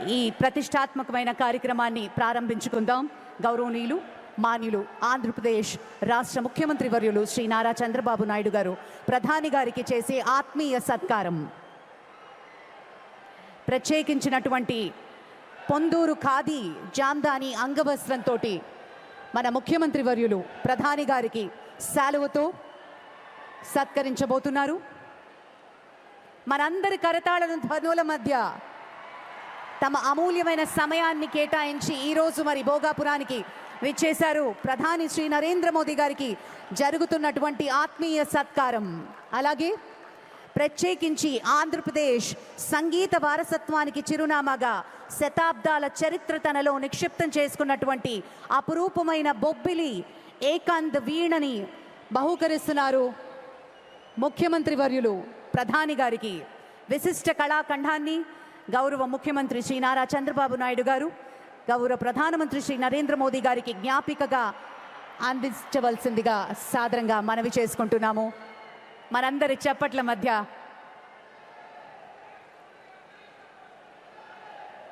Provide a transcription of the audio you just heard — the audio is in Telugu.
ఈ ప్రతిష్టాత్మకమైన కార్యక్రమాన్ని ప్రారంభించుకుందాం. గౌరవనీయులు మాన్యులు ఆంధ్రప్రదేశ్ రాష్ట్ర ముఖ్యమంత్రి వర్యులు శ్రీ నారా చంద్రబాబు నాయుడు గారు ప్రధాని గారికి చేసే ఆత్మీయ సత్కారం. ప్రత్యేకించినటువంటి పొందూరు ఖాదీ జాందాని అంగవస్త్రంతో మన ముఖ్యమంత్రి వర్యులు ప్రధాని గారికి శాలువతో సత్కరించబోతున్నారు. మనందరి కరతాళ ధ్వనుల మధ్య తమ అమూల్యమైన సమయాన్ని కేటాయించి ఈరోజు మరి భోగాపురానికి విచ్చేశారు ప్రధాని శ్రీ నరేంద్ర మోదీ గారికి జరుగుతున్నటువంటి ఆత్మీయ సత్కారం. అలాగే ప్రత్యేకించి ఆంధ్రప్రదేశ్ సంగీత వారసత్వానికి చిరునామాగా శతాబ్దాల చరిత్ర తనలో నిక్షిప్తం చేసుకున్నటువంటి అపురూపమైన బొబ్బిలి ఏకాంత్ వీణని బహూకరిస్తున్నారు ముఖ్యమంత్రి వర్యులు ప్రధాని గారికి. విశిష్ట కళాఖండాన్ని గౌరవ ముఖ్యమంత్రి శ్రీ నారా చంద్రబాబు నాయుడు గారు గౌరవ ప్రధానమంత్రి శ్రీ నరేంద్ర మోదీ గారికి జ్ఞాపికగా అందించవలసిందిగా సాదరంగా మనవి చేసుకుంటున్నాము. మనందరి చప్పట్ల మధ్య